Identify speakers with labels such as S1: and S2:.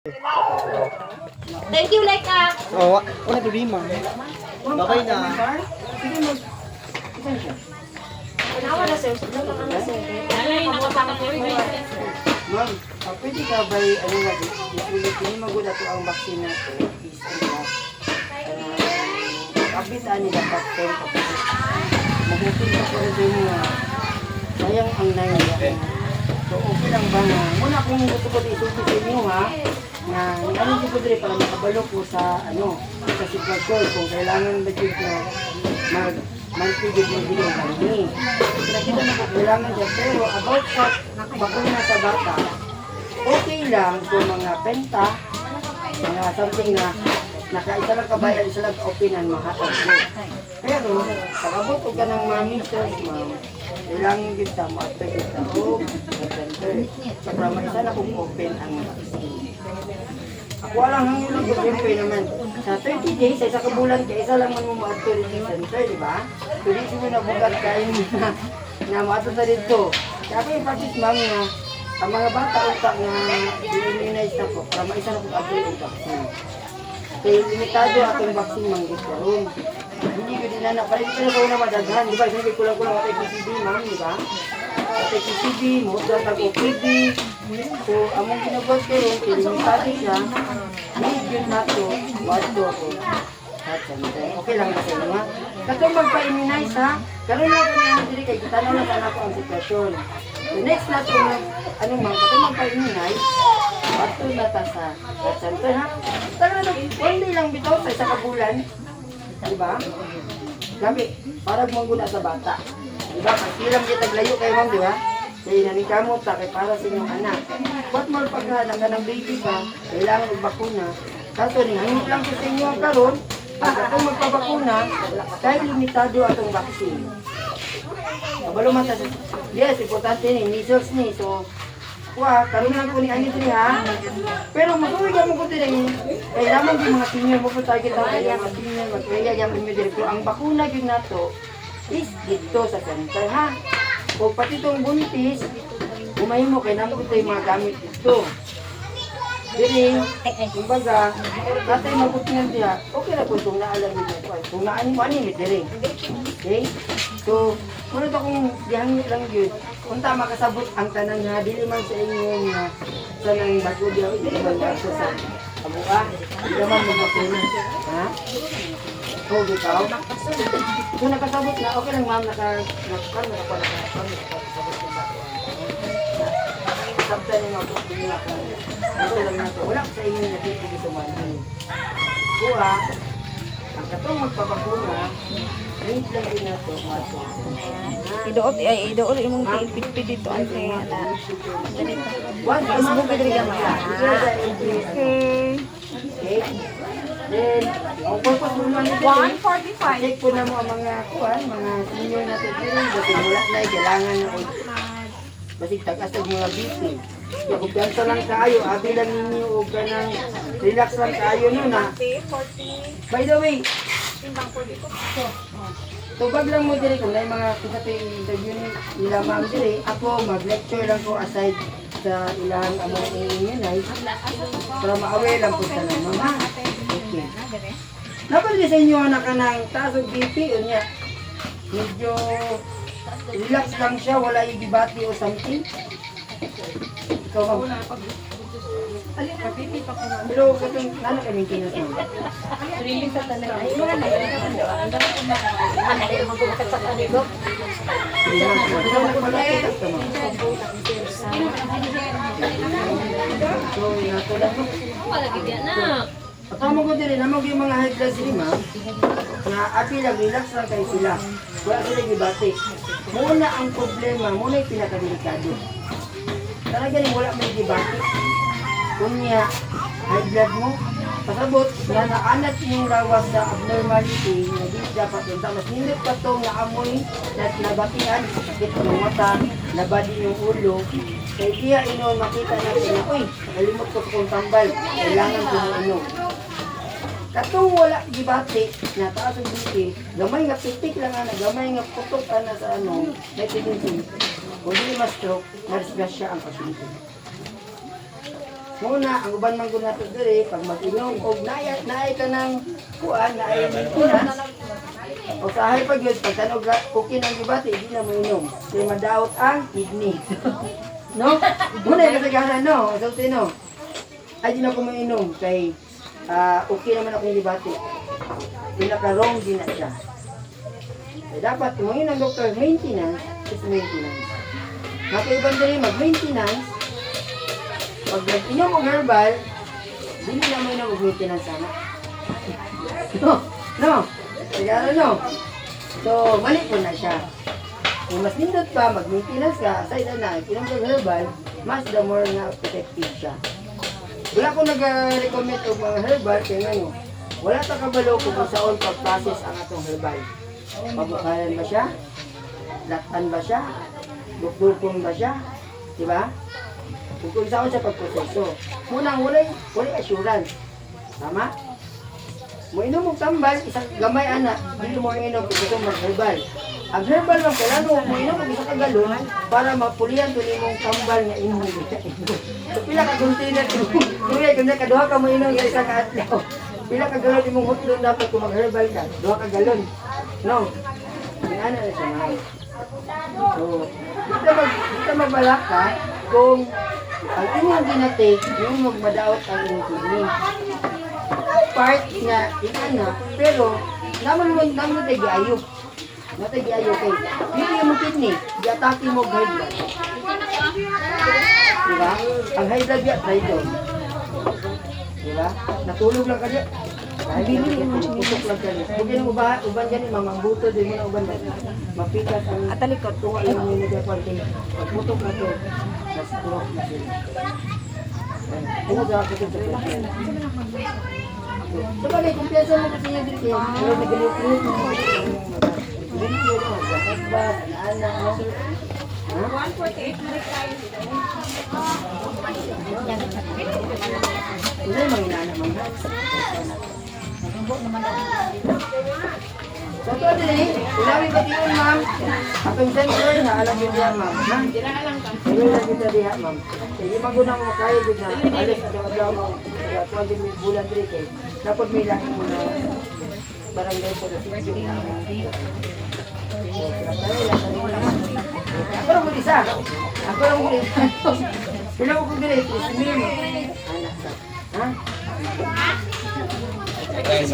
S1: Thank you, Leka.
S2: Oo, wala problema. Babay na.
S1: Nawa na, sir. Nawa na, sir. Ay, nakapangapuri.
S3: Ma'am, pwede ka ba ano nga, hindi magulat ko ang vaccine na is kabitaan nila pattern mabuting na pala din nga sayang ang nangyayari. So okay lang ba na muna kung gusto ko isusi sa inyo ha na ano dito dire para makabalo ko sa sa sitwasyon kung kailangan ba dito magtigil ng bilong kami. Nakita na po kailangan siya pero about sa bakuna sa bata okay lang kung mga penta mga something na nakaisa lang kabayan, isa lang ka-opinan, mahatag mo. Pero, pag-abot ka ng mga meters, ma'am, kailangan kita, ma-attract kita, para maisa na kung open ang vaccine. Ako lang ang ilang ko, siyempre naman, sa 30 days, sa isa kabulan ka, isa lang man mo ma-attract yung center, di ba? So, dito mo nabugat kayo na ma-attract na dito. Kaya yung practice, ma'am, na ang mga bata utak na i-immunize na po, para maisa na kung attract yung vaccine. Kaya limitado atong vaccine manggit karon. Hindi ko din anak, para dito na ko na madaghan, di ba? Isang kulang-kulang at PCV, ma'am, di ba? At PCV, mo, datag OPD. So, among ginagawa kayo, limitado siya, yun na to, wato ko. Okay lang ba sa inyo, ha? Katong magpa-immunize, ha? Karoon lang kami ang dili kay kita na lang sana po ang sitwasyon. So, next na to, katong magpa-immunize, wato na ta sa center, ha? Talaga na, one day lang bitaw sa isa kabulan. Diba? Gabi, para magmuna sa bata. Diba? Kasi lang kita taglayo kayo, ma'am, diba? Kaya nanikamot ta, kay para sa inyong anak. Ba't mo pagkahalang ka ng baby ka, kailangan magbakuna. Kaso rin, hangit lang sa inyo ang karon, pag akong magpabakuna, dahil limitado atong vaccine. Kabalo man ta, yes, importante ni, measles ni, so, karoon lang ko ni Anit rin ha. Pero matuloy ka mo ko din kailangan din mga senior mo po target ang kaya mga senior, magkaya yung immediate. Ang bakuna yun na to is dito sa center ha. O pati itong buntis, umahin mo, kailangan ko yung mga gamit dito. Dili, kumbaga, natay mabuti nga diya, okay na po itong naalam nito. Kung naanin mo, animit dili. Okay? So, muna ito kung dihangit lang yun. Kung tama kasabot ang tanan nga, dili man sa inyo nga sa nang bago diya, hindi naman bago sa abuka. Hindi naman magpapuna. Ha? O, bitaw. Kung nakasabot na, okay lang ma'am, nakasabot yung bago. Sabta niyo nga po, hindi nga po. Ito lang na ito. Wala ko sa inyo nakikita sa mga. Kuha, ang katong magpapakuna, rin lang din na ito,
S1: Idool imong pipit dito ante na.
S3: Facebook diri ka mga. Okay. Then, ang purpose mo naman ito,
S1: 145.
S3: check po na mo ang mga kuhan, mga senior natin dito, kasi wala na kailangan na basig tagasag mga BP. Kung ganito lang kayo, abi lang ninyo o ganang relax lang kayo nun ha. By the way, tubag lang mo diri kung may mga kita interview nila ma'am diri, ako mag-lecture lang ko aside sa ilang among immunize para ma-aware lang po sa lang ma'am. Okay. Napalagi sa inyo na kanang taas og BP unya. Medyo relax lang siya, wala ibibati o something. Ikaw ma'am. Pero katong nana ka maintenance mo.
S1: Release sa talaga. Ay, mga nagkakanda. Ang dami ko magbukat sa kanilo.
S3: So, natulad mo.
S1: Malagyan na.
S3: Patama ko din, namag yung mga high class rin, ma'am. Na api lang, relax lang kayo sila. Wala sila gibati. Muna ang problema, muna yung pinakadelikado. Talaga rin wala may gibati. Kunya, high blood mo, pasabot na naanat yung lawas sa abnormality na di dapat yung tamas. Nindot pa itong naamoy na nabatian, sakit ng mata, nabadi yung ulo. Kaya kaya inon makita natin na, uy, nalimot ko sa kong tambal, kailangan ko ng ano. Katong wala gibati, na taas ang BP, gamay nga pitik lang na, gamay nga putok na sa ano, may tinunsin. Kung hindi ma-stroke, na-disgrasya ang pasyente. Muna, ang uban man gud nato diri pag mag-inom og naay ka ng kuan, naay maintenance. O sahay pag yun, pag tanog okay ng gibati, hindi na mo inom. Kaya madaot ang kidney. No? Muna yung kasaganan, no? Sulti, no? Ay, di na ko mainom kay okay naman ako yung gibati. Pinaka-wrong din na siya. Kaya dapat, ngayon ang doktor, maintenance is maintenance. Nakaiban din mag-maintenance, pag nag-inom ang herbal, hindi na mo inom mag-maintenance sana. No? No? Sigara, no? So, mali po na siya. Kung mas nindot pa, mag-maintenance ka, sa ida na, inom kang herbal, mas the more na effective siya. Wala ko nag-recommend og mga herbal, kaya ngayon, wala ta kabalo kung saan pag-process ang atong herbal. Pabukayan ba siya? Laktan ba siya? Dukdukon ba siya? Diba? Kung saan siya pag-proseso. Munang walay assurance. Tama? Mo inom og tambal, isang gamay ana, dito mo inom kung gusto mag-herbal. Ang herbal lang kailangan mo inom og isa ka galon para mapulihan to nimong tambal nga imong gitainom. So pila ka container kuya kung kaduha ka mo inom nga isa ka adlaw. Pila ka galon imong hutlon dapat kung mag-herbal ka, duha ka galon. No. Ang ana na siya na. So, dito magbalak ka kung ang imong ginatake, yung magmadaot ang imong kidney. Part nga ina pero naman tayo giayok. Natay giayok kay dili mo kidney, giatake mo high blood. Diba? Ang high blood ya dito. Diba? Natulog lang kanya. Bili mo putok lang kanya. Kung yung uban dyan, mamangbuto din mo na uban dyan. Mapikas ang
S1: Atalikot.
S3: tuwa yung nilagay ko. Putok na to. Na-stroke na sila. Kung sa ako ito sa pwede. Sabagay, kumpiyansa mo kasi niya dito. Pero nag-galit-galit mo. Dito, bakit anak mo? Ha?
S1: 148 na rin tayo.
S3: Hindi, mga inaanak mo.
S1: Nagumbo naman ako.
S3: So, ito din, ilawin ka din, ma'am. Atong sensor na alam yun diyan, ma'am. Ha? Ilawin na kita diyan, ma'am. Sige, magunang mo kayo din na. Alis, adang-adang mo. Kaya, 20 bulan din kayo. Dapat may laking mo na barangay po na sisyo na. Ako lang mag-isa. Ako lang mag-isa. Pila ko kong direct, ismin. Anak ka. Ha?
S4: Guys,